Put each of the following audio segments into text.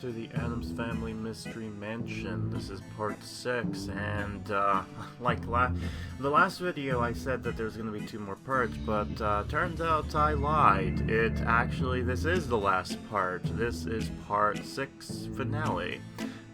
to the Addams Family Mystery Mansion. This is part 6, and like the last video I said that there's going to be 2 more parts, but turns out I lied. This is the last part. This is part 6 finale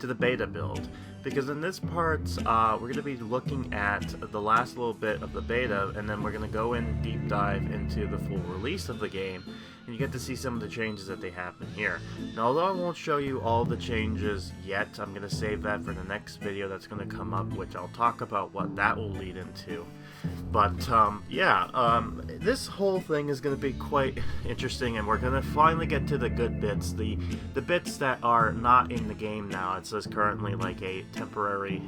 to the beta build. Because in this part, we're going to be looking at the last little bit of the beta, and then we're going to go in deep dive into the full release of the game, and you get to see some of the changes that they happen here. Now, although I won't show you all the changes yet, I'm going to save that for the next video that's going to come up, which I'll talk about what that will lead into. But, this whole thing is going to be quite interesting, and we're going to finally get to the good bits, the bits that are not in the game now. It says currently like a temporary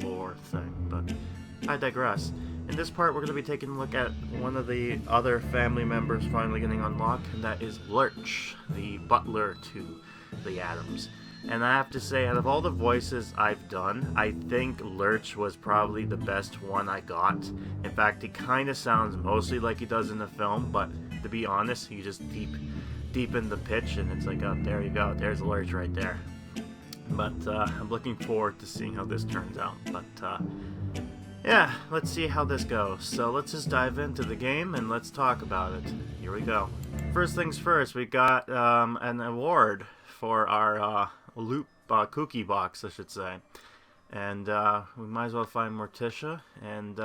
lore thing, but I digress. In this part, we're going to be taking a look at one of the other family members finally getting unlocked, and that is Lurch, the butler to the Addams. And I have to say, out of all the voices I've done, I think Lurch was probably the best one I got. In fact, he kind of sounds mostly like he does in the film, but to be honest, you just deepen the pitch, and it's like, oh, there you go, there's Lurch right there. But I'm looking forward to seeing how this turns out. But yeah, let's see how this goes. So let's just dive into the game and let's talk about it. Here we go. First things first, we got an award for our loot cookie box, I should say. And we might as well find Morticia and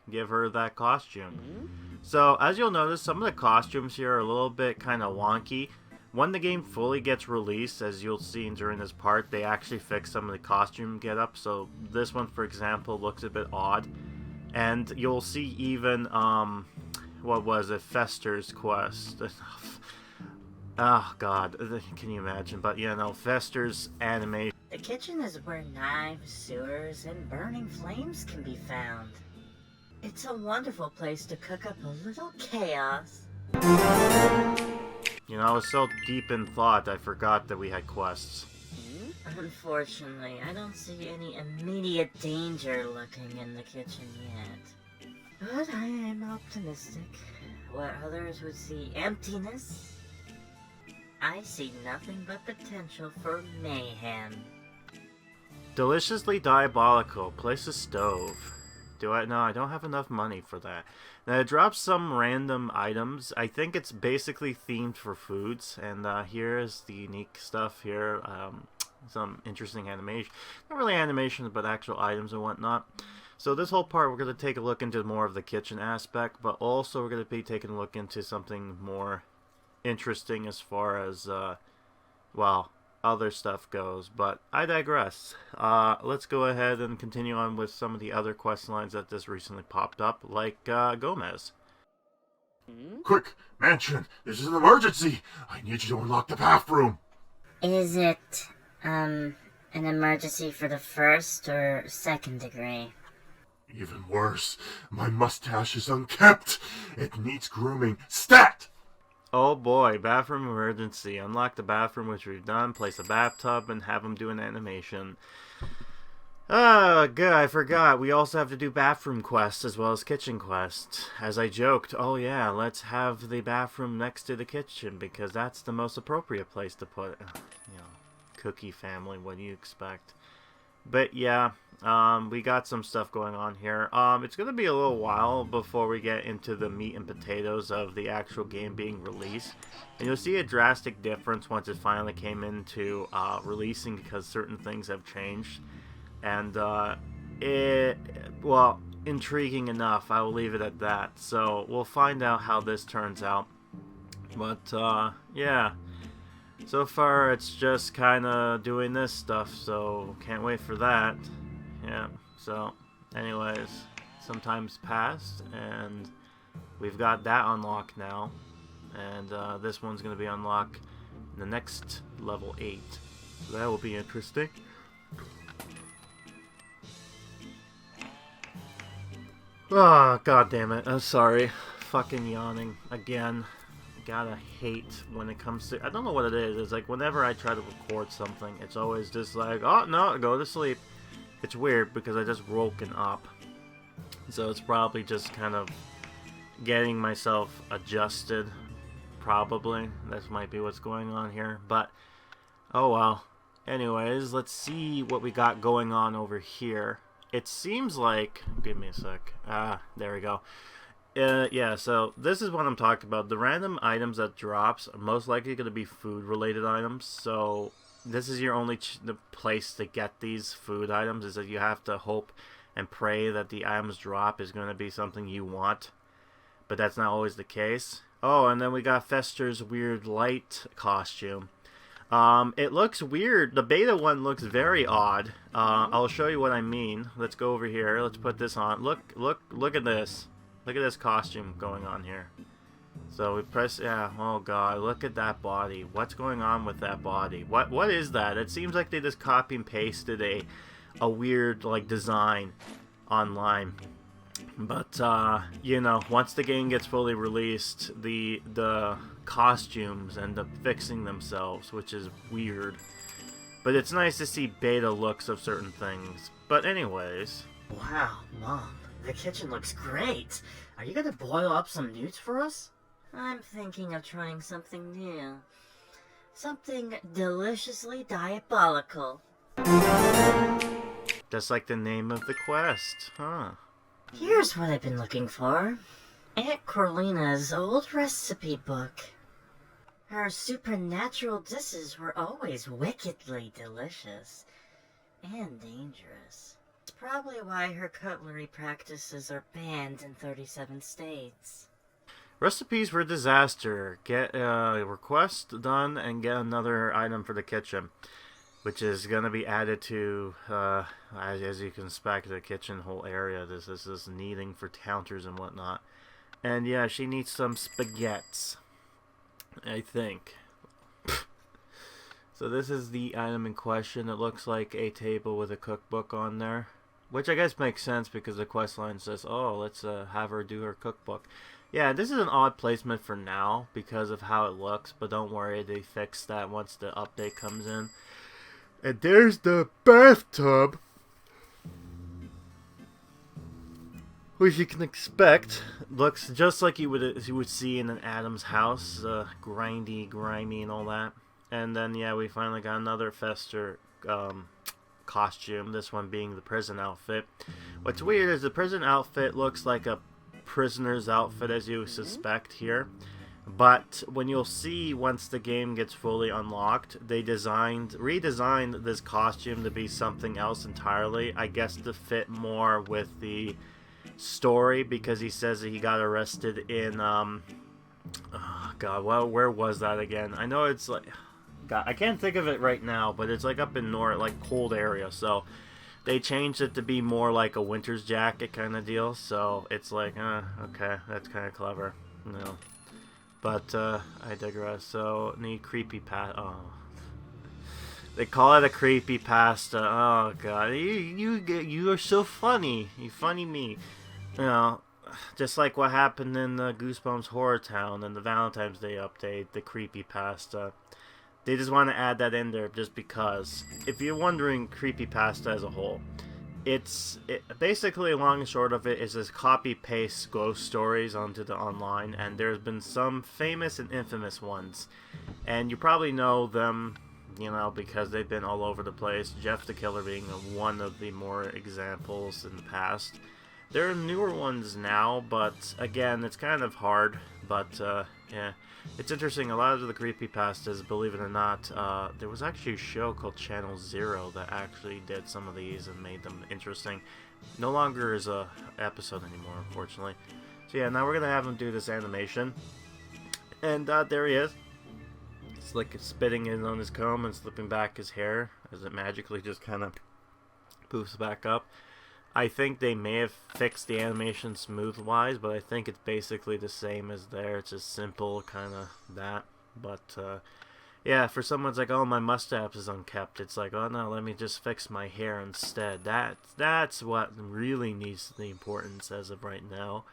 give her that costume. So as you'll notice, some of the costumes here are a little bit kind of wonky. When the game fully gets released, as you'll see during this part, they actually fix some of the costume get-up. So this one, for example, looks a bit odd. And you'll see even, what was it, Fester's quest. Oh god, can you imagine? But yeah, no, Fester's animation. The kitchen is where knives, sewers, and burning flames can be found. It's a wonderful place to cook up a little chaos. You know, I was so deep in thought, I forgot that we had quests. Unfortunately, I don't see any immediate danger lurking in the kitchen yet. But I am optimistic. Where others would see emptiness, I see nothing but potential for mayhem. Deliciously diabolical. Place a stove. No, I don't have enough money for that. Now, it drops some random items. I think it's basically themed for foods. And here is the unique stuff here. Some interesting animation. Not really animations, but actual items and whatnot. So this whole part, we're going to take a look into more of the kitchen aspect. But also, we're going to be taking a look into something more interesting as far as, well, other stuff goes, but I digress. Let's go ahead and continue on with some of the other quest lines that just recently popped up, like Gomez. Quick, Mansion, this is an emergency. I need you to unlock the bathroom. Is it, an emergency for the first or second degree? Even worse, my mustache is unkempt. It needs grooming. Stat! Oh boy, bathroom emergency. Unlock the bathroom, which we've done. Place a bathtub and have them do an animation. Oh, good, I forgot. We also have to do bathroom quests as well as kitchen quests. As I joked, oh yeah, let's have the bathroom next to the kitchen because that's the most appropriate place to put it. You know, cookie family, what do you expect? But yeah, we got some stuff going on here. It's going to be a little while before we get into the meat and potatoes of the actual game being released. And you'll see a drastic difference once it finally came into releasing because certain things have changed. And, well, intriguing enough, I will leave it at that. So we'll find out how this turns out. But, yeah. So far, it's just kind of doing this stuff, so can't wait for that. Yeah, so anyways, some time's passed, and we've got that unlocked now. And this one's going to be unlocked in the next level 8. So that will be interesting. Oh, god damn it. I'm sorry. Fucking yawning again. Gotta hate when it comes to, I don't know what it is. It's like whenever I try to record something, it's always just like, oh no, go to sleep. It's weird because I just woken up, so it's probably just kind of getting myself adjusted. Probably that might be what's going on here, but Oh well. Anyways, let's see what we got going on over here. It seems like... Give me a sec. There we go. Yeah, so this is what I'm talking about. The random items that drops are most likely going to be food-related items. So this is your only the place to get these food items, is that you have to hope and pray that the items drop is going to be something you want. But that's not always the case. Oh, and then we got Fester's weird light costume. It looks weird. The beta one looks very odd. I'll show you what I mean. Let's go over here. Let's put this on. Look at this. Look at this costume going on here. So we press, yeah, oh god, look at that body. What's going on with that body? What is that? It seems like they just copy and pasted a weird, like, design online. But, you know, once the game gets fully released, the costumes end up fixing themselves, which is weird. But it's nice to see beta looks of certain things. But anyways... Wow, Mom, the kitchen looks great. Are you gonna boil up some newts for us? I'm thinking of trying something new. Something deliciously diabolical. Just like the name of the quest, huh? Here's what I've been looking for. Aunt Corlina's old recipe book. Her supernatural dishes were always wickedly delicious and dangerous. It's probably why her cutlery practices are banned in 37 states. Recipes for disaster. Get a request done and get another item for the kitchen, which is going to be added to, as you can expect, the kitchen whole area. This is needing for counters and whatnot. And yeah, she needs some spaghettis, I think. So this is the item in question. It looks like a table with a cookbook on there, which I guess makes sense because the quest line says, oh, let's have her do her cookbook. Yeah, this is an odd placement for now because of how it looks, but don't worry, they fix that once the update comes in. And there's the bathtub, which you can expect looks just like you would see in an Addams house, grindy, grimy, and all that. And then yeah, we finally got another Fester costume. This one being the prison outfit. What's weird is the prison outfit looks like a prisoner's outfit, as you suspect here. But when you'll see once the game gets fully unlocked, they redesigned this costume to be something else entirely. I guess to fit more with the story, because he says that he got arrested in oh god, well, where was that again? I know it's like, god, I can't think of it right now, but it's like up in north, like cold area. So they changed it to be more like a winter's jacket kind of deal. So it's like, okay, that's kind of clever, you know. But I digress. So need creepypasta. Oh, they call it a creepypasta. Oh god, you are so funny. You funny me. You know, just like what happened in the Goosebumps Horror Town and the Valentine's Day update, the creepypasta. They just want to add that in there just because. If you're wondering creepypasta as a whole, it's basically, long and short of it, is this copy-paste ghost stories onto the online, and there's been some famous and infamous ones, and you probably know them, you know, because they've been all over the place. Jeff the Killer being one of the more examples in the past. There are newer ones now, but again, it's kind of hard. But yeah, it's interesting. A lot of the creepypastas, believe it or not, there was actually a show called Channel Zero that actually did some of these and made them interesting. No longer is a episode anymore, unfortunately. So yeah, now we're gonna have him do this animation, and there he is. It's like spitting in on his comb and slipping back his hair as it magically just kind of poofs back up. I think they may have fixed the animation smooth-wise, but I think it's basically the same as there. It's just simple, kind of that. But, yeah, for someone's like, oh, my mustache is unkept, it's like, oh, no, let me just fix my hair instead. That's what really needs the importance as of right now.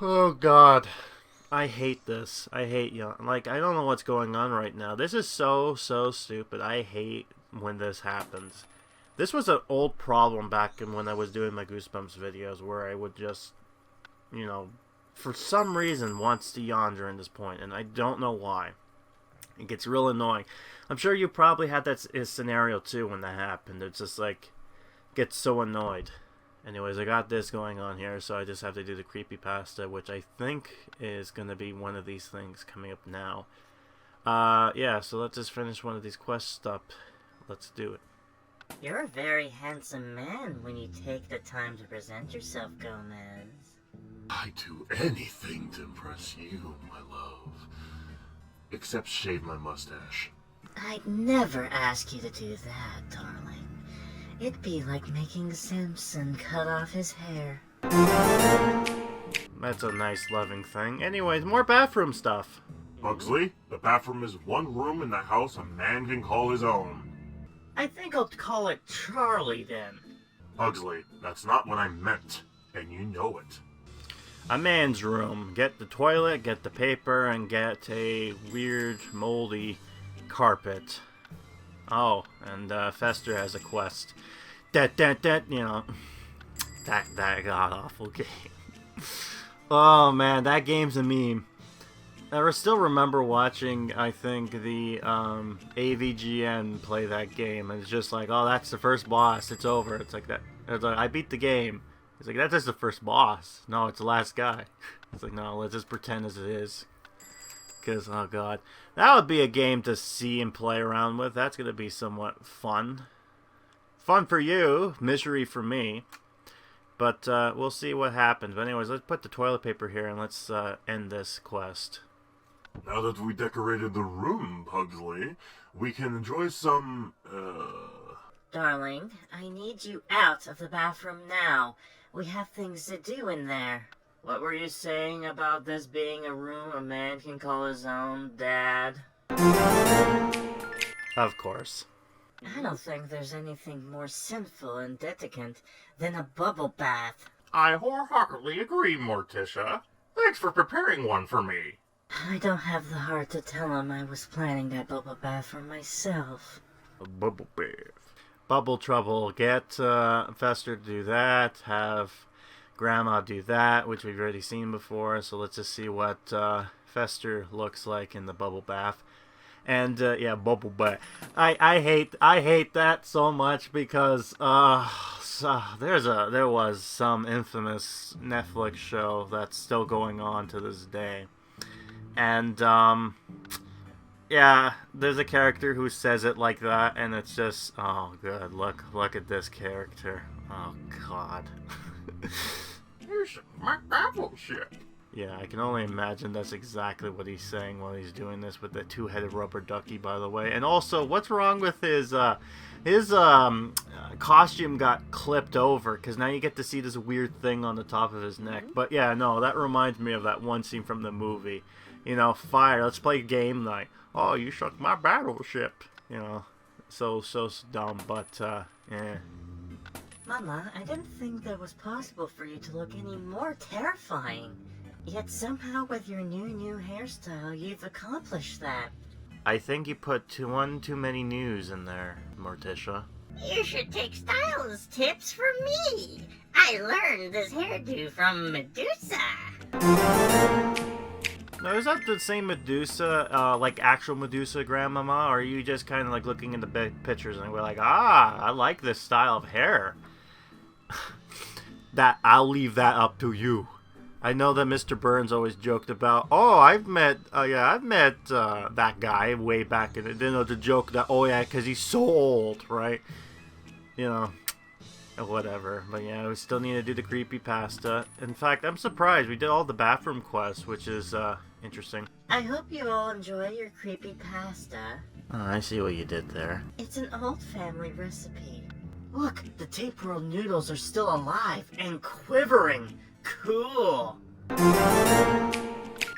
Oh, God. I hate this. I hate young. Like, I don't know what's going on right now. This is so stupid. I hate when this happens. This was an old problem back when I was doing my Goosebumps videos, where I would just, you know, for some reason, wants to yawn during this point, and I don't know why. It gets real annoying. I'm sure you probably had that scenario too when that happened. It's just like, gets so annoyed. Anyways, I got this going on here, so I just have to do the creepypasta, which I think is going to be one of these things coming up now. Yeah, so let's just finish one of these quests up. Let's do it. You're a very handsome man when you take the time to present yourself, Gomez. I'd do anything to impress you, my love. Except shave my mustache. I'd never ask you to do that, darling. It'd be like making Simpson cut off his hair. That's a nice, loving thing. Anyways, more bathroom stuff. Pugsley, the bathroom is one room in the house a man can call his own. I think I'll call it Charlie then. Pugsley, that's not what I meant, and you know it. A man's room. Get the toilet, get the paper, and get a weird, moldy carpet. Oh, and Fester has a quest. That god-awful game. Oh man, that game's a meme. I still remember watching, I think, the AVGN play that game, and it's just like, oh, that's the first boss, it's over. It's like that. It's like, I beat the game. It's like, that's just the first boss. No, it's the last guy. It's like, no, let's just pretend as it is. Because, oh god. That would be a game to see and play around with. That's going to be somewhat fun. Fun for you, misery for me. But we'll see what happens. But anyways, let's put the toilet paper here and let's end this quest. Now that we decorated the room, Pugsley, we can enjoy some, Darling, I need you out of the bathroom now. We have things to do in there. What were you saying about this being a room a man can call his own, Dad? Of course. I don't think there's anything more sinful and deticant than a bubble bath. I wholeheartedly agree, Morticia. Thanks for preparing one for me. I don't have the heart to tell him I was planning that bubble bath for myself. A bubble bath. Bubble trouble. Get Fester to do that. Have Grandma do that, which we've already seen before. So let's just see what Fester looks like in the bubble bath. And yeah, bubble bath. I hate that so much because there was some infamous Netflix show that's still going on to this day. And yeah, there's a character who says it like that, and it's just, oh good, look at this character. Oh god. Here's my battleship. Yeah, I can only imagine that's exactly what he's saying while he's doing this with the two-headed rubber ducky, by the way. And also, what's wrong with his costume got clipped over, because now you get to see this weird thing on the top of his neck. But yeah, no, that reminds me of that one scene from the movie. You know, fire, let's play game night. Oh, you shook my battleship. You know, so dumb, but, yeah. Mama, I didn't think that was possible for you to look any more terrifying. Yet somehow with your new hairstyle, you've accomplished that. I think you put one too many news in there, Morticia. You should take stylist tips from me. I learned this hairdo from Medusa. Now, is that the same Medusa, like actual Medusa, Grandmama? Or are you just kind of like looking at the big pictures and we're like, ah, I like this style of hair? That I'll leave that up to you. I know that Mr. Burns always joked about, oh, I've met that guy way back in the, you know, the joke that, oh yeah, because he's so old, right? You know, whatever. But yeah, we still need to do the creepypasta. In fact, I'm surprised we did all the bathroom quests, which is interesting. I hope you all enjoy your creepypasta. Oh, I see what you did there. It's an old family recipe. Look, the tape roll noodles are still alive and quivering. Cool.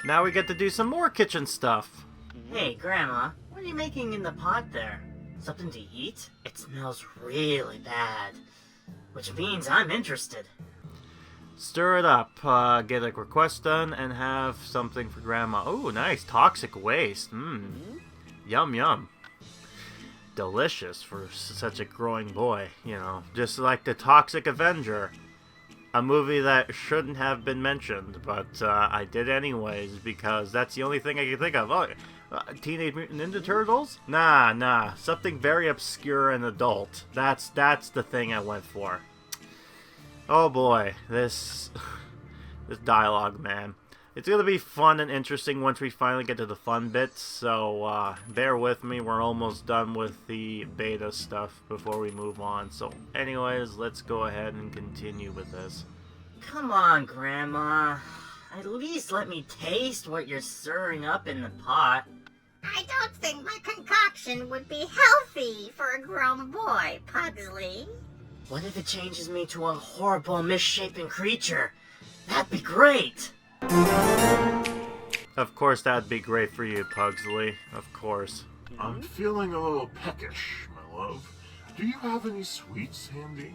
Now we get to do some more kitchen stuff. Hey, Grandma, what are you making in the pot there? Something to eat? It smells really bad. Which means I'm interested. Stir it up, get a request done, and have something for Grandma. Oh, nice. Toxic waste. Yum, yum. Delicious for such a growing boy, you know. Just like the Toxic Avenger. A movie that shouldn't have been mentioned, but I did anyways because that's the only thing I can think of. Oh, Teenage Mutant Ninja Turtles? Nah. Something very obscure and adult. That's the thing I went for. Oh boy, this dialogue, man. It's gonna be fun and interesting once we finally get to the fun bits, so bear with me. We're almost done with the beta stuff before we move on. So anyways, let's go ahead and continue with this. Come on, Grandma. At least let me taste what you're stirring up in the pot. I don't think my concoction would be healthy for a grown boy, Pugsley. What if it changes me to a horrible, misshapen creature? That'd be great! Of course, that'd be great for you, Pugsley. Of course. I'm feeling a little peckish, my love. Do you have any sweets handy?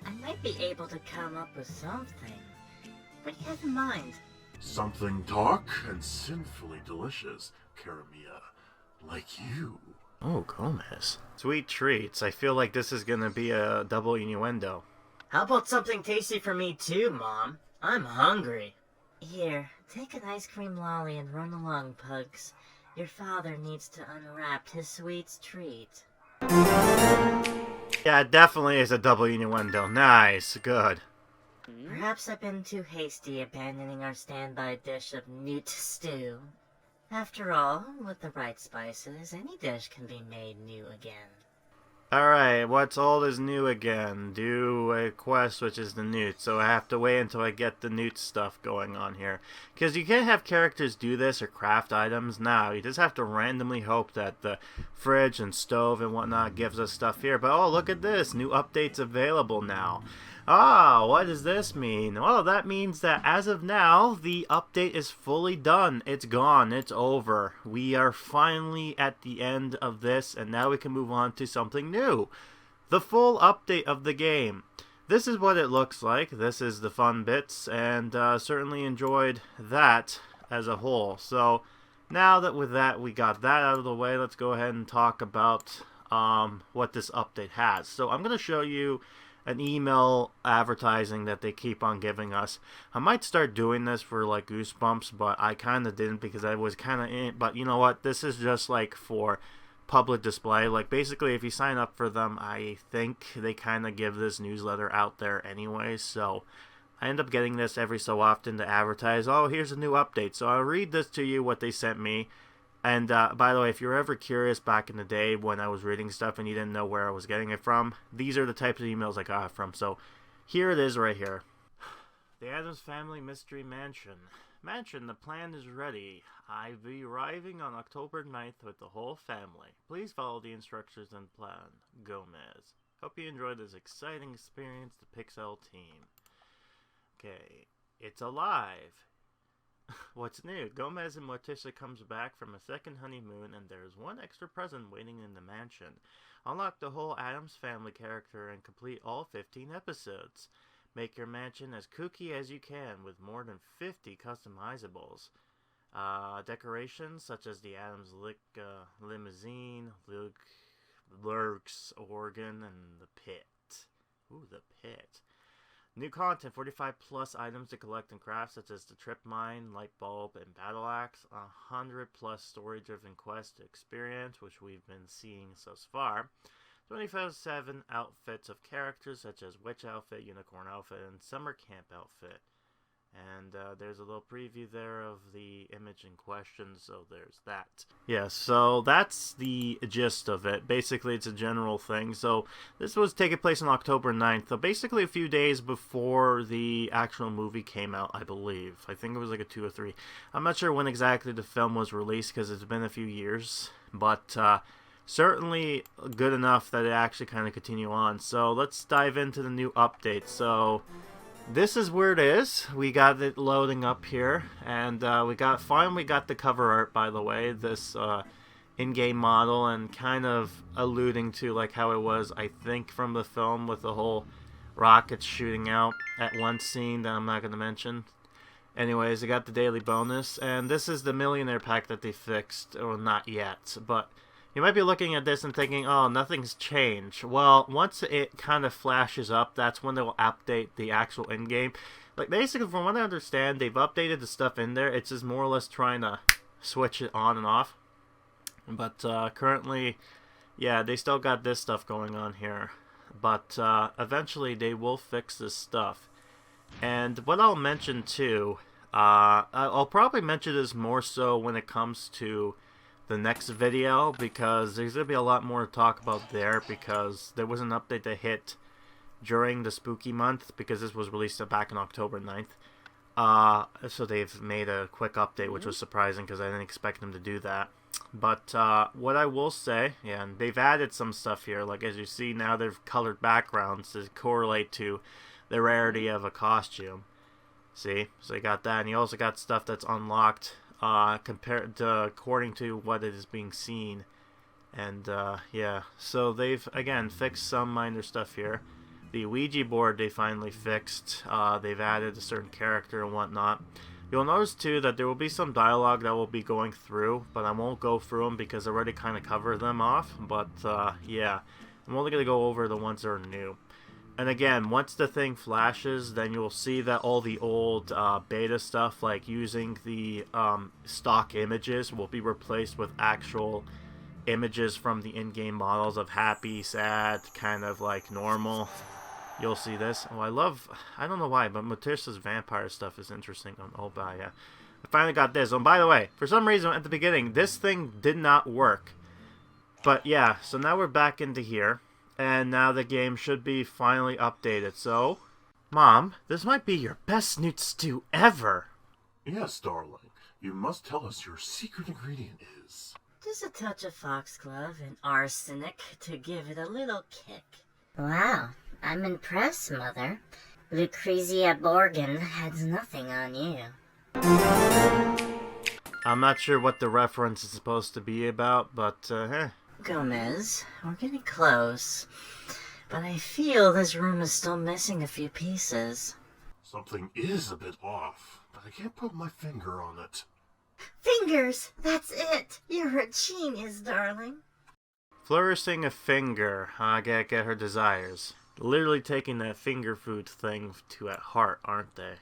I might be able to come up with something. What do you have in mind? Something dark and sinfully delicious, Caramia, like you. Oh, Gomez. Sweet treats. I feel like this is gonna be a double innuendo. How about something tasty for me too, Mom? I'm hungry. Here, take an ice cream lolly and run along, Pugs. Your father needs to unwrap his sweet treat. Yeah, it definitely is a double innuendo. Nice. Good. Perhaps I've been too hasty abandoning our standby dish of newt stew. After all, with the right spices, any dish can be made new again. Alright, what's old is new again. Do a quest which is the newt, so I have to wait until I get the newt stuff going on here. Because you can't have characters do this or craft items now. You just have to randomly hope that the fridge and stove and whatnot gives us stuff here. But oh, look at this, new updates available now. Ah, what does this mean? Well, that means that as of now, the update is fully done. It's gone. It's over. We are finally at the end of this, and now we can move on to something new. The full update of the game. This is what it looks like. This is the fun bits, and certainly enjoyed that as a whole. So, now that with that we got that out of the way, let's go ahead and talk about what this update has. So, I'm going to show you an email advertising that they keep on giving us. I might start doing this for like Goosebumps, but I kind of didn't because I was kind of in. But you know what? This is just like for public display. Like basically, if you sign up for them, I think they kind of give this newsletter out there anyway. So I end up getting this every so often to advertise. Oh, here's a new update. So I'll read this to you what they sent me. And by the way, if you're ever curious back in the day when I was reading stuff and you didn't know where I was getting it from, these are the types of emails I got it from. So here it is right here. The Addams Family Mystery Mansion. The plan is ready. I'll be arriving on October 9th with the whole family. Please follow the instructions and plan. Gomez. Hope you enjoy this exciting experience, the Pixowl team. Okay, it's alive. What's new? Gomez and Morticia comes back from a second honeymoon, and there's one extra present waiting in the mansion. Unlock the whole Addams Family character and complete all 15 episodes. Make your mansion as kooky as you can with more than 50 customizables. Decorations such as the Addams limousine, Lurch's organ, and the pit. Ooh, the pit. New content, 45 plus items to collect and craft, such as the trip mine, light bulb, and battle axe. 100 plus story-driven quests to experience, which we've been seeing so far. 24/7 outfits of characters, such as witch outfit, unicorn outfit, and summer camp outfit. And there's a little preview there of the image in question, so there's that. Yeah, so that's the gist of it. Basically, it's a general thing. So this was taking place on October 9th, so basically a few days before the actual movie came out, I believe. I think it was like a 2 or 3. I'm not sure when exactly the film was released because it's been a few years, but certainly good enough that it actually kind of continue on. So let's dive into the new update. So this is where it is. We got it loading up here, and we finally got the cover art, by the way, this in-game model, and kind of alluding to like how it was, I think, from the film with the whole rockets shooting out at one scene that I'm not going to mention. Anyways, I got the daily bonus, and this is the millionaire pack that they fixed, or not yet, but You might be looking at this and thinking, oh, nothing's changed. Well, once it kind of flashes up, that's when they will update the actual in-game. Like, basically, from what I understand, they've updated the stuff in there. It's just more or less trying to switch it on and off. But currently, yeah, they still got this stuff going on here. But eventually, they will fix this stuff. And what I'll mention, too, I'll probably mention this more so when it comes to the next video, because there's going to be a lot more to talk about there, because there was an update that hit during the spooky month, because this was released back on October 9th. So they've made a quick update, which was surprising because I didn't expect them to do that. But what I will say, yeah, and they've added some stuff here. Like, as you see now, they've colored backgrounds to correlate to the rarity of a costume. See? So you got that, and you also got stuff that's unlocked compared to according to what it is being seen. And yeah, so they've again fixed some minor stuff here. The Ouija board they finally fixed. They've added a certain character and whatnot. You'll notice too that there will be some dialogue that will be going through, but I won't go through them because I already kind of covered them off. But yeah, I'm only going to go over the ones that are new. And again, once the thing flashes, then you'll see that all the old beta stuff, like using the stock images, will be replaced with actual images from the in-game models of happy, sad, kind of like normal. You'll see this. Oh, I don't know why, but Matissa's vampire stuff is interesting. Oh, yeah. I finally got this. Oh, by the way, for some reason at the beginning, this thing did not work. But yeah, so now we're back into here. And now the game should be finally updated. So, Mom, this might be your best snoot stew ever. Yes, darling. You must tell us your secret ingredient is. Just a touch of foxglove and arsenic to give it a little kick. Wow, I'm impressed, Mother. Lucrezia Borgin has nothing on you. I'm not sure what the reference is supposed to be about, but, Gomez, we're getting close. But I feel this room is still missing a few pieces. Something is a bit off, but I can't put my finger on it. Fingers! That's it! You're a genius, darling. Flourishing a finger, get her desires. Literally taking that finger food thing to at heart, aren't they?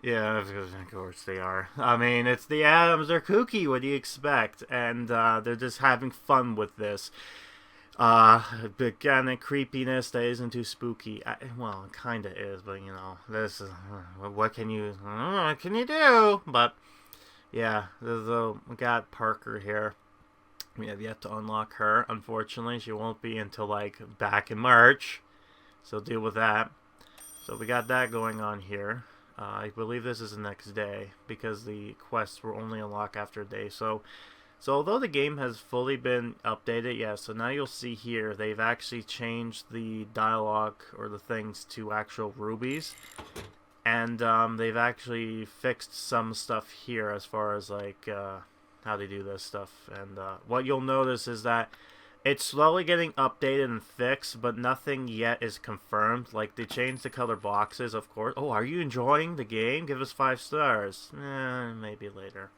Yeah, of course they are. I mean, it's the Addams, they're kooky, what do you expect? And they're just having fun with this. But kind of creepiness that isn't too spooky. Well, it kind of is, but you know, this is, what can you do? But, yeah, we got Parker here. We have yet to unlock her, unfortunately. She won't be until, like, back in March. So deal with that. So we got that going on here. I believe this is the next day, because the quests were only unlocked after a day. So although the game has fully been updated, yeah, so now you'll see here, they've actually changed the dialogue, or the things, to actual rubies. And they've actually fixed some stuff here as far as, like, how they do this stuff. And what you'll notice is that it's slowly getting updated and fixed, but nothing yet is confirmed. Like, they changed the color boxes, of course. Oh, are you enjoying the game? Give us 5 stars. Maybe later.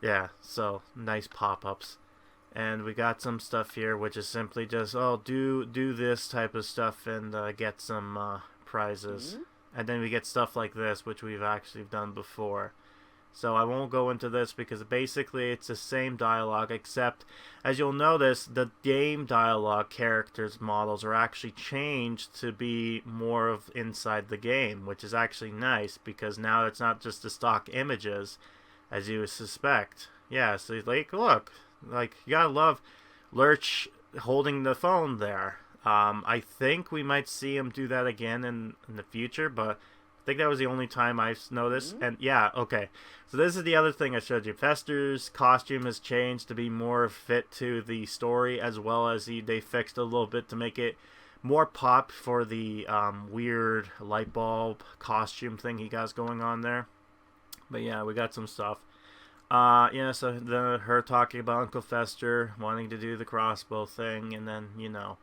Yeah, so, nice pop-ups. And we got some stuff here, which is simply just, oh, do this type of stuff and get some prizes. Mm-hmm. And then we get stuff like this, which we've actually done before. So I won't go into this because basically it's the same dialogue, except as you'll notice, the game dialogue characters models are actually changed to be more of inside the game, which is actually nice because now it's not just the stock images as you would suspect. Yeah, so like, look, like, you gotta love Lurch holding the phone there. I think we might see him do that again in the future, but I think that was the only time I've noticed. Mm-hmm. And yeah, okay. So this is the other thing I showed you. Fester's costume has changed to be more fit to the story, as well as they fixed a little bit to make it more pop for the weird light bulb costume thing he got going on there. But yeah, we got some stuff. Yeah, so her talking about Uncle Fester wanting to do the crossbow thing, and then, you know,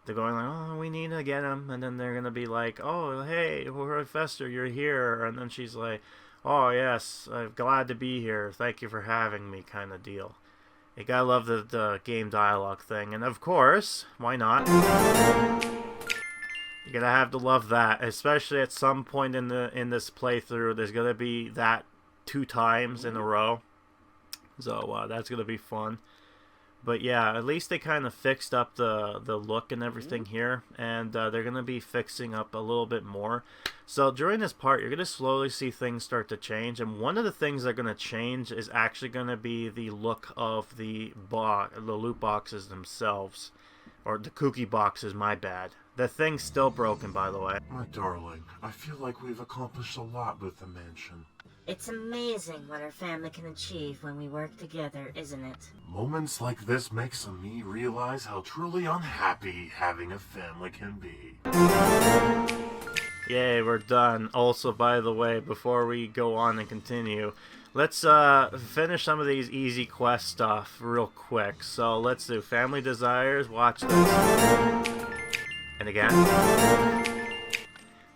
they're going like, oh, we need to get him, and then they're going to be like, oh, hey, Fester, you're here, and then she's like, oh, yes, I'm glad to be here, thank you for having me, kind of deal. You gotta love the game dialogue thing, and of course, why not? You're gonna have to love that, especially at some point in this playthrough. There's gonna be that 2 times in a row, so that's gonna be fun. But yeah, at least they kind of fixed up the look and everything here, and they're going to be fixing up a little bit more. So during this part, you're going to slowly see things start to change, and one of the things they're going to change is actually going to be the look of the loot boxes themselves. Or the cookie boxes, my bad. The thing's still broken, by the way. My darling, I feel like we've accomplished a lot with the mansion. It's amazing what our family can achieve when we work together, isn't it? Moments like this makes me realize how truly unhappy having a family can be. Yay, we're done. Also, by the way, before we go on and continue, let's finish some of these easy quest stuff real quick. So let's do Family Desires, watch this. And again.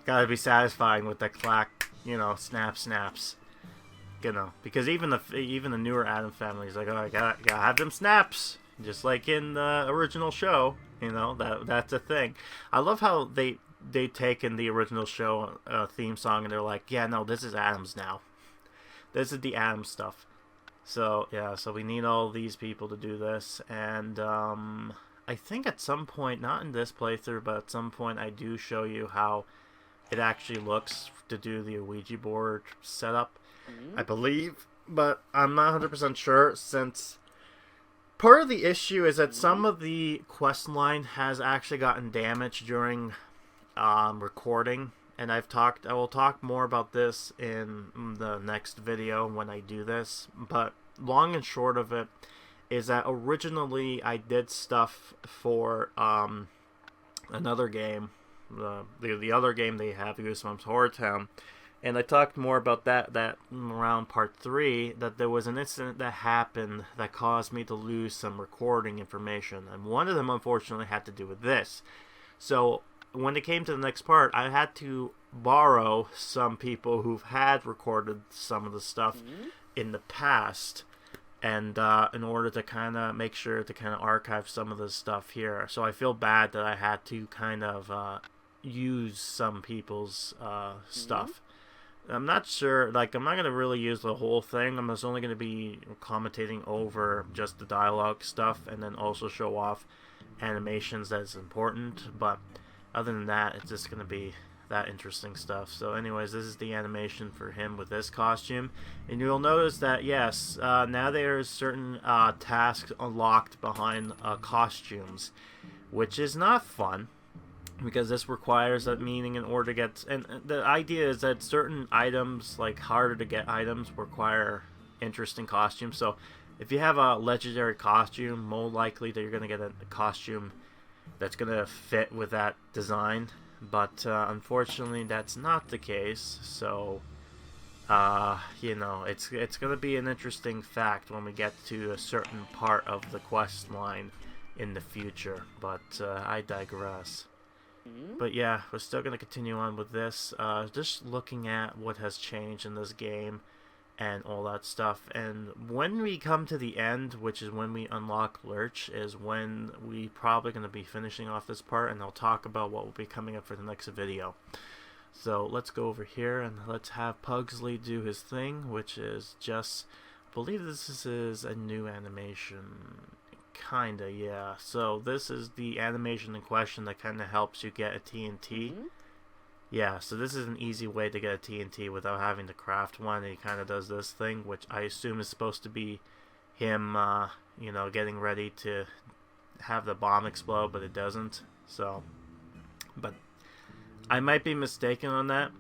Gotta be satisfying with the clack, you know, snaps. You know, because even the newer Addams family is like, oh, I gotta have them snaps, just like in the original show. You know, that's a thing. I love how they taken the original show theme song and they're like, yeah, no, this is Addams now. This is the Addams stuff. So yeah, so we need all these people to do this, and I think at some point, not in this playthrough, but at some point I do show you how it actually looks to do the Ouija board setup. I believe, but I'm not 100% sure, since part of the issue is that some of the quest line has actually gotten damaged during recording, and I will talk more about this in the next video when I do this, but long and short of it is that originally I did stuff for another game, the other game they have, Goosebumps Horror Town. And I talked more about that around part 3, that there was an incident that happened that caused me to lose some recording information. And one of them, unfortunately, had to do with this. So when it came to the next part, I had to borrow some people who've had recorded some of the stuff in the past. And in order to kind of make sure to kind of archive some of this stuff here. So I feel bad that I had to kind of use some people's stuff. I'm not sure, like, I'm not going to really use the whole thing. I'm just only going to be commentating over just the dialogue stuff, and then also show off animations that's important. But other than that, it's just going to be that interesting stuff. So anyways, this is the animation for him with this costume. And you'll notice that, yes, now there's certain tasks unlocked behind costumes, which is not fun. Because this requires that, meaning in order to get, and the idea is that certain items, like harder to get items, require interesting costumes. So if you have a legendary costume, more likely that you're going to get a costume that's going to fit with that design. But unfortunately that's not the case. So you know, it's going to be an interesting fact when we get to a certain part of the quest line in the future. But I digress. But yeah, we're still going to continue on with this, just looking at what has changed in this game and all that stuff. And when we come to the end, which is when we unlock Lurch, is when we probably going to be finishing off this part, and I'll talk about what will be coming up for the next video. So let's go over here and let's have Pugsley do his thing, which is just, I believe this is a new animation. Kinda, yeah. So this is the animation in question that kind of helps you get a TNT. Yeah, so this is an easy way to get a TNT without having to craft one. And he kind of does this thing, which I assume is supposed to be him, you know, getting ready to have the bomb explode, but it doesn't. So, but I might be mistaken on that.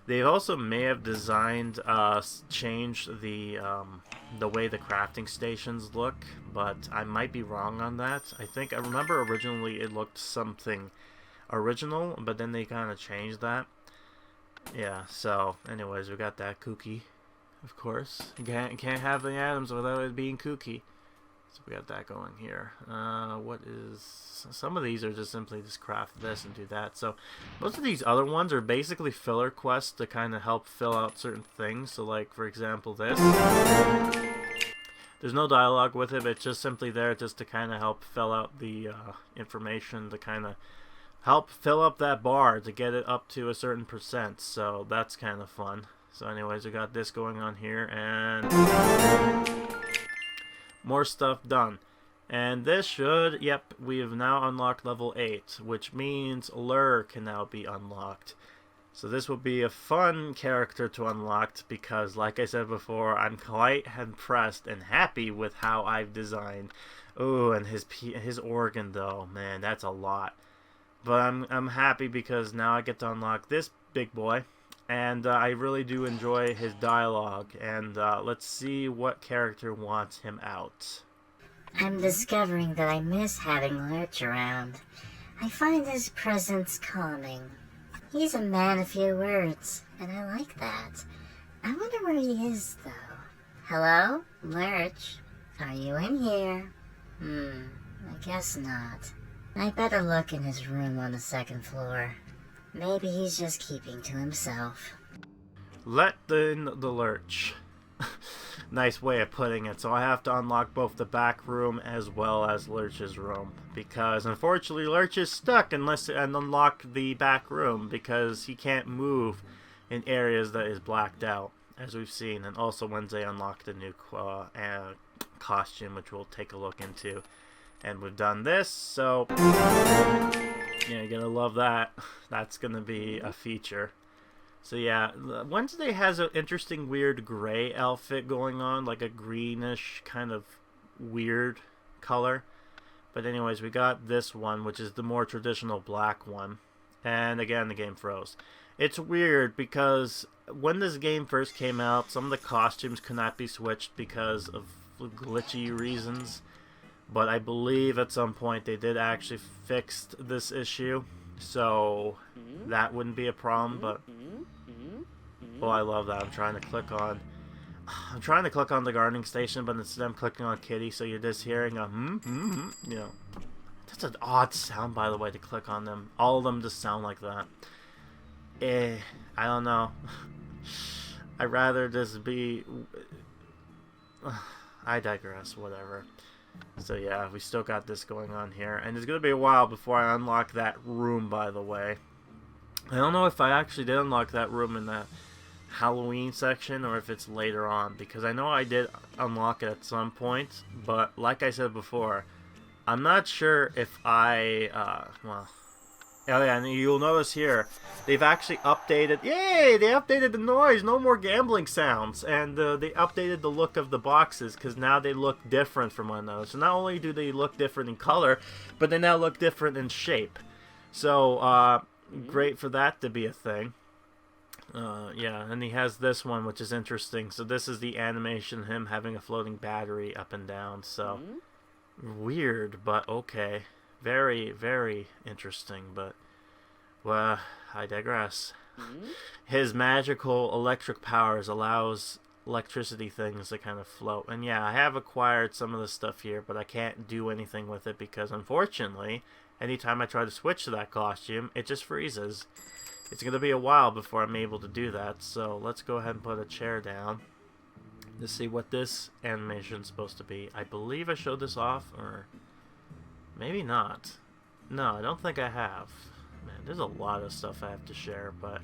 They also may have designed, changed the way the crafting stations look, but I might be wrong on that. I remember originally it looked something original, but then they kind of changed that. Yeah, so, anyways, we got that kooky, of course. You can't have the Addams without it being kooky. So we got that going here. Some of these are just simply just craft this and do that. So most of these other ones are basically filler quests to kind of help fill out certain things. So like, for example, this There's no dialogue with it. It's just simply there just to kind of help fill out the information, to kind of help fill up that bar to get it up to a certain percent. So that's kind of fun. So anyways, we got this going on here, and more stuff done. And this should, yep, we have now unlocked level 8, which means Lurch can now be unlocked. So this will be a fun character to unlock because, like I said before, I'm quite impressed and happy with how I've designed. Oh, and his organ though, man, that's a lot. But I'm happy because now I get to unlock this big boy, and I really do enjoy his dialogue. And let's see what character wants him out. I'm discovering that I miss having Lurch around. I find his presence calming. He's a man of few words, and I like that. I wonder where he is, though. Hello? Lurch? Are you in here? I guess not. I better look in his room on the 2nd floor. Maybe he's just keeping to himself. Let in the Lurch. Nice way of putting it. So I have to unlock both the back room as well as Lurch's room, because unfortunately Lurch is stuck unless and unlock the back room because he can't move in areas that is blacked out, as we've seen. And also Wednesday unlocked a new costume, which we'll take a look into. And we've done this, so yeah, you're gonna love that. That's gonna be a feature. So yeah, Wednesday has an interesting weird gray outfit going on, like a greenish kind of weird color. But anyways, we got this one, which is the more traditional black one. And again, the game froze. It's weird because when this game first came out, some of the costumes could not be switched because of glitchy reasons. But I believe at some point they did actually fix this issue. So that wouldn't be a problem, but oh, I love that. I'm trying to click on the gardening station, but instead I'm clicking on Kitty, so you're just hearing a you know. That's an odd sound, by the way, to click on them. All of them just sound like that. I don't know. I'd rather just be I digress, whatever. So yeah, we still got this going on here, and it's gonna be a while before I unlock that room, by the way. I don't know if I actually did unlock that room in the Halloween section or if it's later on, because I know I did unlock it at some point, but like I said before, I'm not sure if I well, oh yeah, and you'll notice here they've actually updated, yay, they updated the noise, no more gambling sounds, and they updated the look of the boxes because now they look different from one another. So not only do they look different in color, but they now look different in shape. So great for that to be a thing. Yeah, and he has this one, which is interesting. So this is the animation of him having a floating battery up and down. So weird, but okay. Very, very interesting, but well, I digress. His magical electric powers allows electricity things to kind of float. And yeah, I have acquired some of the stuff here, but I can't do anything with it because unfortunately, anytime I try to switch to that costume, it just freezes. It's going to be a while before I'm able to do that, so let's go ahead and put a chair down to see what this animation is supposed to be. I believe I showed this off, or maybe not. No, I don't think I have. Man, there's a lot of stuff I have to share, but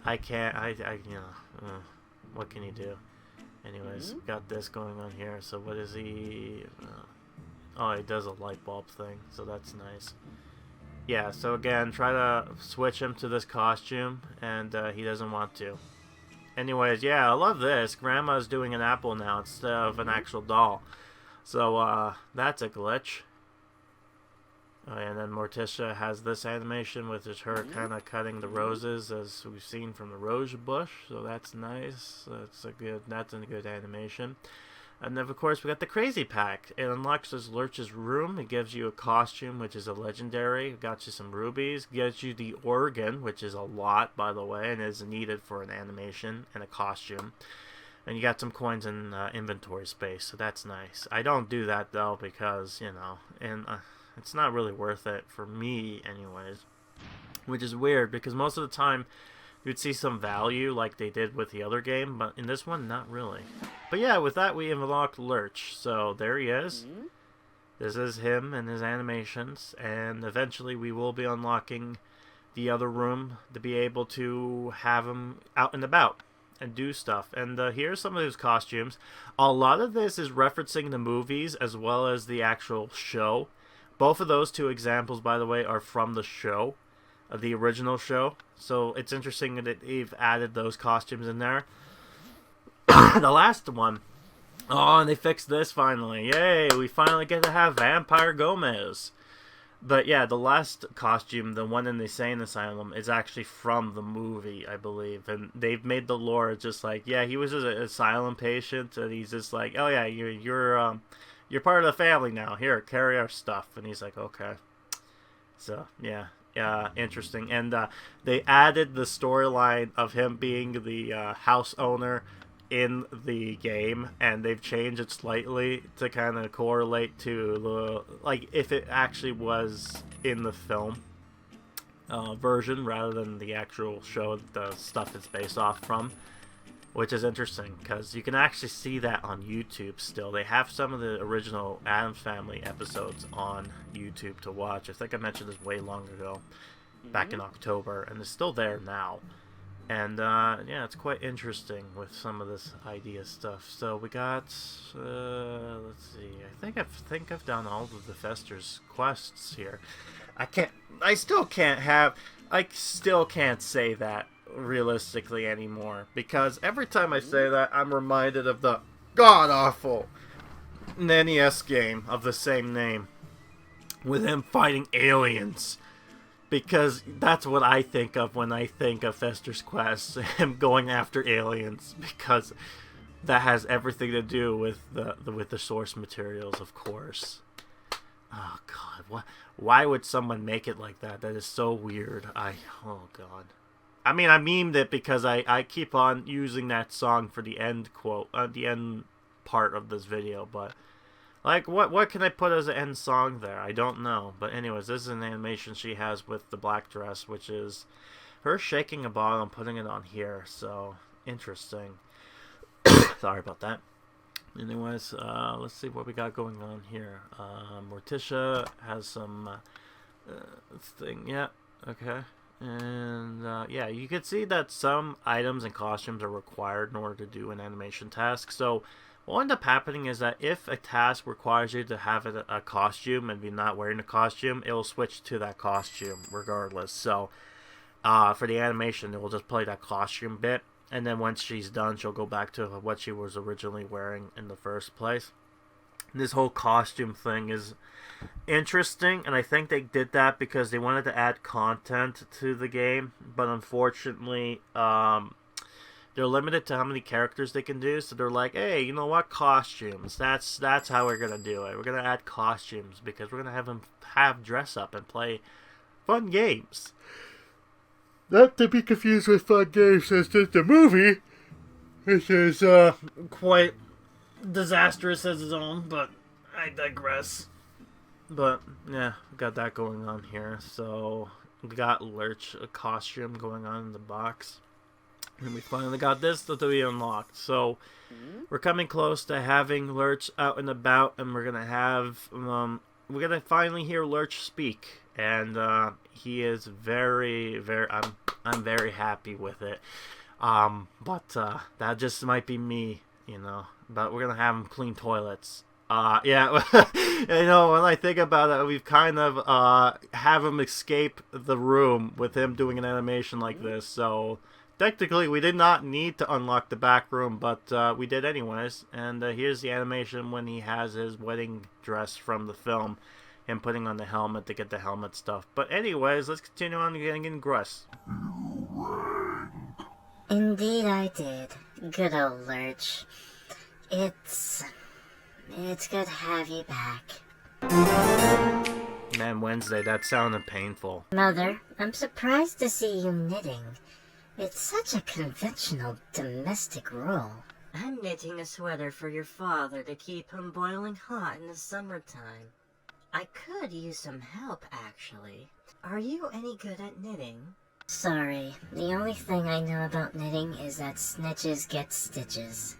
I can't, you know, what can you do? Anyways, got this going on here, so what is he, oh, he does a light bulb thing, so that's nice. Yeah, so again, try to switch him to this costume, and he doesn't want to. Anyways, yeah, I love this. Grandma's doing an apple now instead of an actual doll. So, that's a glitch. Oh, and then Morticia has this animation, which is her kind of cutting the roses, as we've seen from the rose bush. So that's nice. That's a good animation. And then, of course, we got the Crazy Pack. It unlocks this Lurch's room. It gives you a costume, which is a legendary. It got you some rubies. Gives you the organ, which is a lot, by the way, and is needed for an animation and a costume. And you got some coins in inventory space, so that's nice. I don't do that, though, because, you know, and it's not really worth it for me, anyways. Which is weird, because most of the time, you'd see some value like they did with the other game, but in this one, not really. But yeah, with that we unlocked Lurch. So there he is. This is him and his animations, and eventually we will be unlocking the other room to be able to have him out and about and do stuff. And here's some of his costumes. A lot of this is referencing the movies as well as the actual show. Both of those two examples, by the way, are from the show, the original show. So it's interesting that they've added those costumes in there. The last one. Oh, and they fixed this finally. Yay, we finally get to have Vampire Gomez. But yeah, the last costume, the one in the insane asylum, is actually from the movie, I believe. And they've made the lore just like, yeah, he was just an asylum patient, and he's just like, oh yeah, you're part of the family now. Here, carry our stuff. And he's like, okay. So yeah, interesting. And they added the storyline of him being the house owner in the game, and they've changed it slightly to kind of correlate to the, like, if it actually was in the film version rather than the actual show the stuff it's based off from, which is interesting because you can actually see that on YouTube still. They have some of the original Addams Family episodes on YouTube to watch. I think I mentioned this way long ago, back in October, and it's still there now. And, yeah, it's quite interesting with some of this idea stuff. So we got, let's see, I think I've done all of the Fester's quests here. I still can't say that realistically anymore. Because every time I say that, I'm reminded of the god-awful NES game of the same name. With him fighting aliens. Because that's what I think of when I think of Fester's Quest, him going after aliens, because that has everything to do with the source materials, of course. Oh God, why would someone make it like that? That is so weird. Oh God. I mean, I memed it because I keep on using that song for the end quote, the end part of this video, but. Like, what can I put as an end song there? I don't know. But anyways, this is an animation she has with the black dress, which is her shaking a bottle and putting it on here. So, interesting. Sorry about that. Anyways, let's see what we got going on here. Morticia has some thing. Yeah, okay. And, yeah, you can see that some items and costumes are required in order to do an animation task. So, what will end up happening is that if a task requires you to have a costume and be not wearing a costume, it will switch to that costume regardless. So, for the animation, it will just play that costume bit. And then once she's done, she'll go back to what she was originally wearing in the first place. And this whole costume thing is interesting, and I think they did that because they wanted to add content to the game. But unfortunately, they're limited to how many characters they can do, so they're like, hey, you know what, costumes, that's how we're gonna do it. We're gonna add costumes because we're gonna have them dress up and play fun games. Not to be confused with fun games as just a movie, which is quite disastrous as its own, but I digress. But yeah, got that going on here. So we got Lurch, a costume going on in the box. And we finally got this to be unlocked. So, we're coming close to having Lurch out and about, and we're gonna have, we're gonna finally hear Lurch speak. And, he is very, I'm very happy with it. But, that just might be me, you know. But we're gonna have him clean toilets. Yeah, you know, when I think about it, we've kind of, have him escape the room with him doing an animation like this, so. Technically, we did not need to unlock the back room, but we did anyways. And here's the animation when he has his wedding dress from the film. Him putting on the helmet to get the helmet stuff. But anyways, let's continue on getting Gruss. Indeed I did. Good old Lurch. It's good to have you back. Man, Wednesday, that sounded painful. Mother, I'm surprised to see you knitting. It's such a conventional domestic role. I'm knitting a sweater for your father to keep him boiling hot in the summertime. I could use some help, actually. Are you any good at knitting? Sorry, the only thing I know about knitting is that snitches get stitches.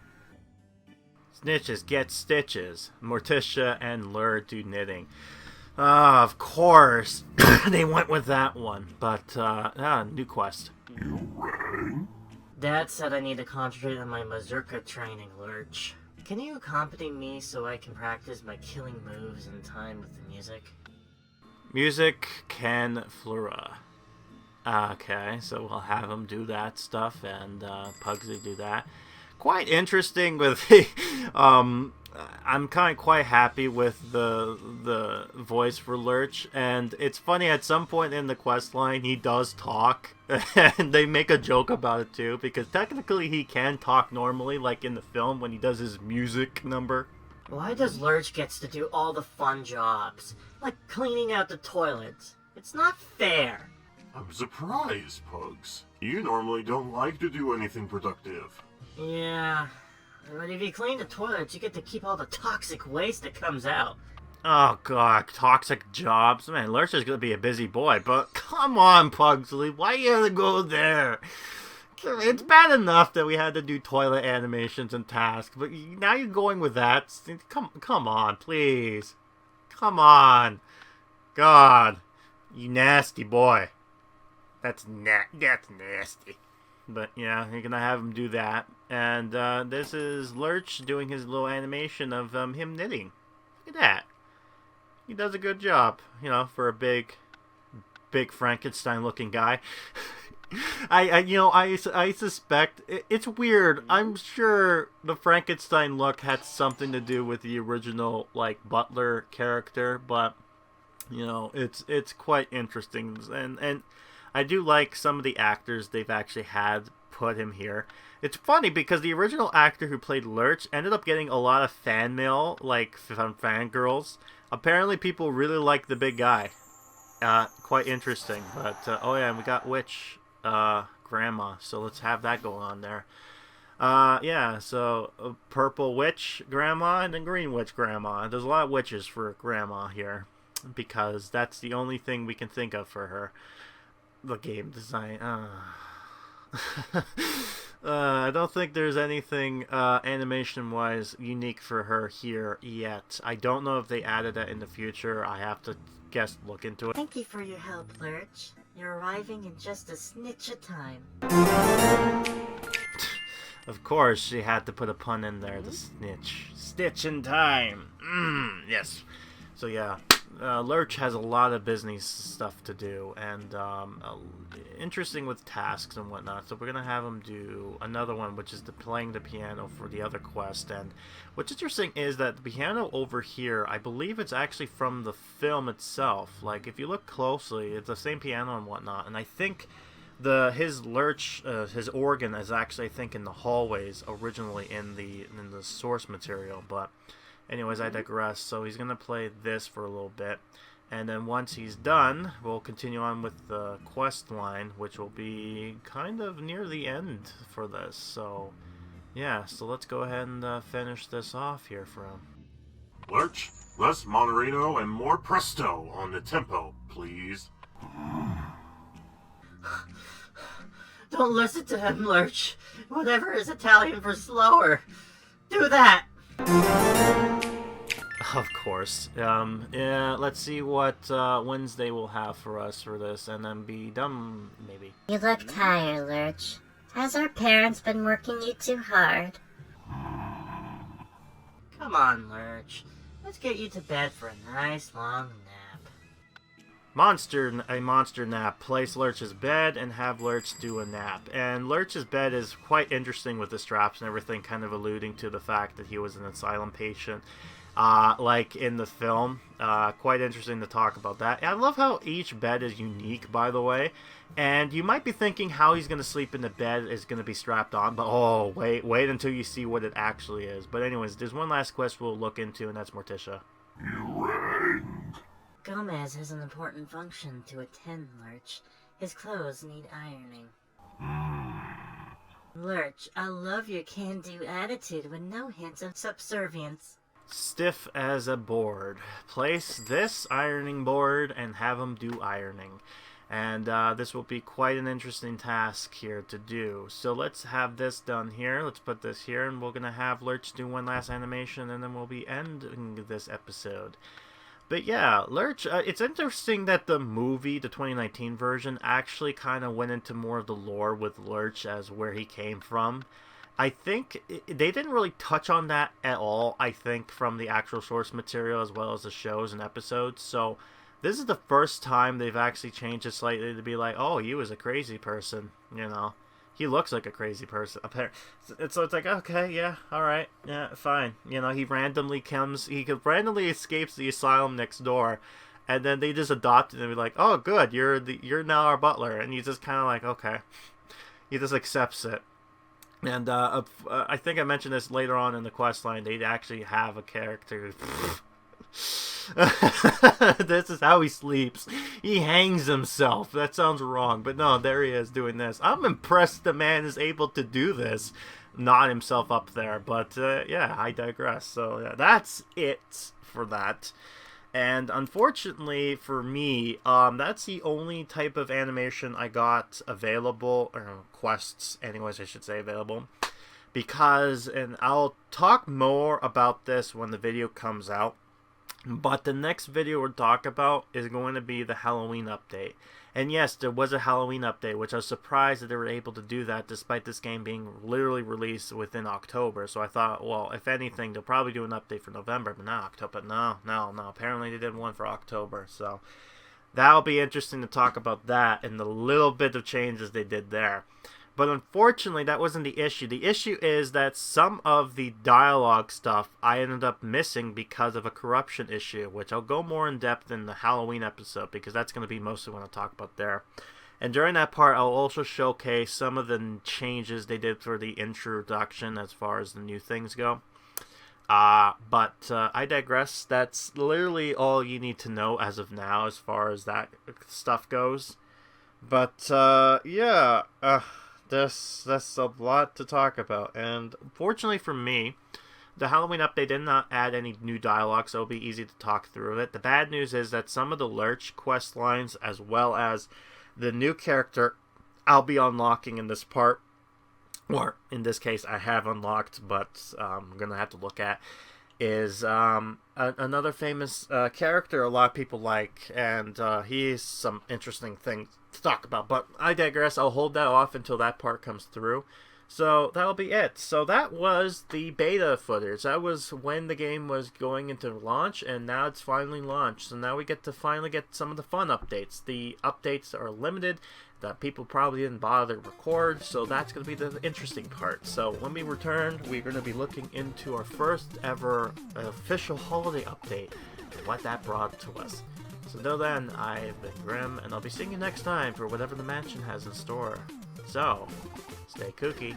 Snitches get stitches. Morticia and Lurch do knitting. Of course. They went with that one. But, new quest. You rang? Dad said I need to concentrate on my mazurka training, Lurch. Can you accompany me so I can practice my killing moves in time with the music? Music can flura. Okay, so we'll have him do that stuff, and Pugsy do that. Quite interesting with the, I'm kind of quite happy with the voice for Lurch, and it's funny, at some point in the quest line he does talk, and they make a joke about it too, because technically he can talk normally, like in the film when he does his music number. Why does Lurch gets to do all the fun jobs, like cleaning out the toilets? It's not fair. I'm surprised, Pugs. You normally don't like to do anything productive. Yeah, but if you clean the toilets, you get to keep all the toxic waste that comes out. Oh god, toxic jobs. Man, Lurch is gonna be a busy boy, but come on, Pugsley, why you gotta go there? It's bad enough that we had to do toilet animations and tasks, but now you're going with that. Come on, please. Come on. God, you nasty boy. That's nasty. But yeah, you're gonna have him do that. And this is Lurch doing his little animation of him knitting. Look at that. He does a good job, you know, for a big Frankenstein-looking guy. I suspect it's weird. I'm sure the Frankenstein look had something to do with the original like butler character, but you know, it's quite interesting, and I do like some of the actors they've actually had put him here. It's funny because the original actor who played Lurch ended up getting a lot of fan mail, like from fangirls. Apparently, people really like the big guy. Quite interesting. But oh yeah, and we got witch grandma, so let's have that going on there. Yeah, so purple witch grandma and then green witch grandma. There's a lot of witches for grandma here because that's the only thing we can think of for her. The game design. I don't think there's anything animation-wise unique for her here yet. I don't know if they added that in the future. I have to look into it. Thank you for your help, Lurch. You're arriving in just a snitch of time. Of course, she had to put a pun in there. The snitch. Stitch in time. Yes. So yeah, Lurch has a lot of business stuff to do, and interesting with tasks and whatnot. So we're gonna have him do another one, which is playing the piano for the other quest. And what's interesting is that the piano over here, I believe it's actually from the film itself. Like if you look closely, it's the same piano and whatnot. And I think his Lurch, his organ is actually, I think, in the hallways originally in the source material, but. Anyways, I digress. So he's going to play this for a little bit. And then once he's done, we'll continue on with the quest line, which will be kind of near the end for this. So, yeah. So let's go ahead and finish this off here for him. Lurch, less Monorino and more presto on the tempo, please. Don't listen to him, Lurch. Whatever is Italian for slower. Do that. Of course. Yeah, let's see what Wednesday will have for us for this, and then be done, maybe. You look tired, Lurch. Has our parents been working you too hard? Come on, Lurch. Let's get you to bed for a nice long nap. A monster nap. Place Lurch's bed and have Lurch do a nap. And Lurch's bed is quite interesting with the straps and everything, kind of alluding to the fact that he was an asylum patient. Like in the film. Quite interesting to talk about that. I love how each bed is unique, by the way. And you might be thinking how he's going to sleep in the bed is going to be strapped on. But oh, wait until you see what it actually is. But anyways, there's one last quest we'll look into, and that's Morticia. You rang. Gomez has an important function to attend, Lurch. His clothes need ironing. Lurch, I love your can-do attitude with no hints of subservience. Stiff as a board. Place this ironing board and have him do ironing. And this will be quite an interesting task here to do. So let's have this done here. Let's put this here, and we're going to have Lurch do one last animation, and then we'll be ending this episode. But yeah, Lurch, it's interesting that the movie, the 2019 version, actually kind of went into more of the lore with Lurch as where he came from. I think they didn't really touch on that at all, I think, from the actual source material as well as the shows and episodes. So this is the first time they've actually changed it slightly to be like, oh, he was a crazy person, you know. He looks like a crazy person. So it's like, okay, yeah, alright, yeah, fine. You know, he randomly escapes the asylum next door, and then they just adopt it and be like, oh, good, you're now our butler. And he's just kind of like, okay. He just accepts it. And I think I mentioned this later on in the quest line. They actually have a character. This is how he sleeps. He hangs himself. That sounds wrong, but no, there he is doing this. I'm impressed the man is able to do this. Not himself up there, but yeah, I digress. So yeah, that's it for that. And unfortunately for me, that's the only type of animation I got available, or quests anyways I should say available, because, and I'll talk more about this when the video comes out, but the next video we'll talk about is going to be the Halloween update. And yes, there was a Halloween update, which I was surprised that they were able to do that despite this game being literally released within October. So I thought, well, if anything, they'll probably do an update for November, but not October. No. Apparently they did one for October. So that'll be interesting to talk about that and the little bit of changes they did there. But unfortunately, that wasn't the issue. The issue is that some of the dialogue stuff I ended up missing because of a corruption issue, which I'll go more in depth in the Halloween episode, because that's going to be mostly what I'll talk about there. And during that part, I'll also showcase some of the changes they did for the introduction as far as the new things go. But I digress. That's literally all you need to know as of now as far as that stuff goes. But yeah, that's a lot to talk about. And fortunately for me, the Halloween update did not add any new dialogue, so it'll be easy to talk through it. The bad news is that some of the Lurch quest lines, as well as the new character I'll be unlocking in this part, or in this case I have unlocked, but I'm going to have to look at, is another famous character a lot of people like, and he's some interesting things to talk about, but I digress. I'll hold that off until that part comes through. So that'll be it. So that was the beta footage. That was when the game was going into launch, and now it's finally launched. So now we get to finally get some of the fun updates. The updates are limited that people probably didn't bother to record, so that's going to be the interesting part. So when we return, we're going to be looking into our first ever official holiday update and what that brought to us. So until then, I've been Grim, and I'll be seeing you next time for whatever the mansion has in store. So, stay kooky.